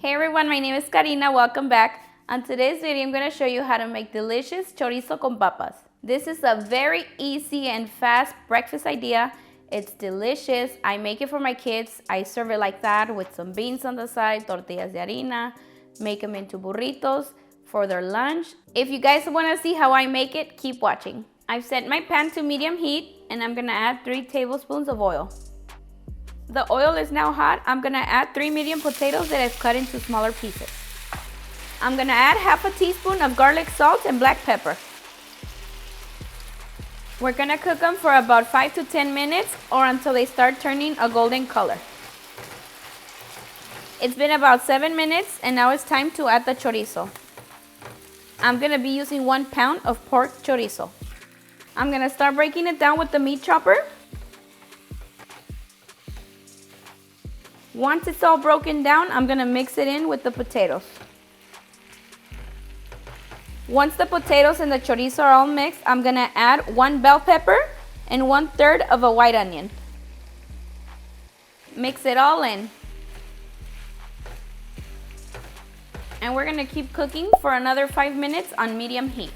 Hey everyone, my name is Karina. Welcome back. On today's video, I'm going to show you how to make delicious chorizo con papas. This is a very easy and fast breakfast idea. It's delicious. I make it for my kids. I serve it like that with some beans on the side, tortillas de harina, make them into burritos for their lunch. If you guys want to see how I make it, keep watching. I've set my pan to medium heat and I'm going to add 3 tablespoons of oil. The oil is now hot. I'm gonna add 3 medium potatoes that I've cut into smaller pieces. I'm gonna add half a teaspoon of garlic salt and black pepper. We're gonna cook them for about 5 to 10 minutes or until they start turning a golden color. It's been about 7 minutes and now it's time to add the chorizo. I'm gonna be using 1 pound of pork chorizo. I'm gonna start breaking it down with the meat chopper. Once it's all broken down, I'm gonna mix it in with the potatoes. Once the potatoes and the chorizo are all mixed, I'm gonna add 1 bell pepper and 1/3 of a white onion. Mix it all in. And we're gonna keep cooking for another 5 minutes on medium heat.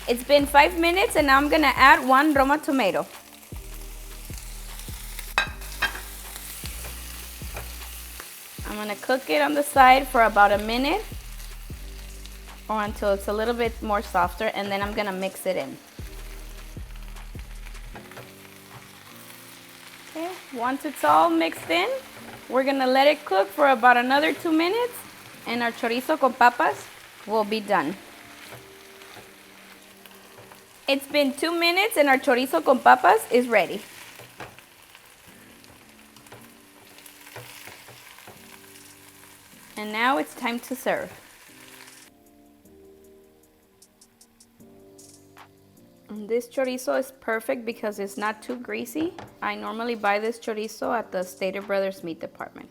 It's been 5 minutes and now I'm gonna add 1 Roma tomato. I'm gonna cook it on the side for about a minute or until it's a little bit more softer, and then I'm gonna mix it in. Okay, once it's all mixed in, we're gonna let it cook for about another 2 minutes and our chorizo con papas will be done. It's been 2 minutes and our chorizo con papas is ready. And now it's time to serve. And this chorizo is perfect because it's not too greasy. I normally buy this chorizo at the Stater Brothers meat department.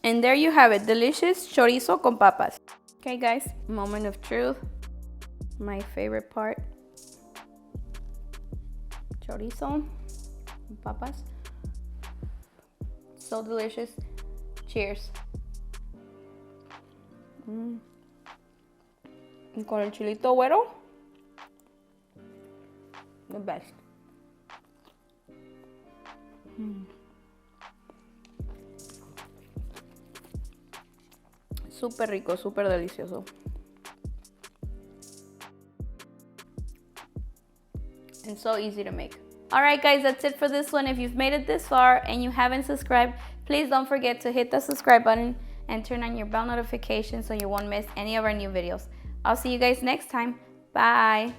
And there you have it, delicious chorizo con papas. Okay guys, moment of truth. My favorite part. Chorizo con papas. So delicious. Cheers. Y con el chilito güero, the best. Súper rico, súper delicioso. And so easy to make. Alright guys, that's it for this one. If you've made it this far and you haven't subscribed, please don't forget to hit the subscribe button and turn on your bell notifications so you won't miss any of our new videos. I'll see you guys next time. Bye.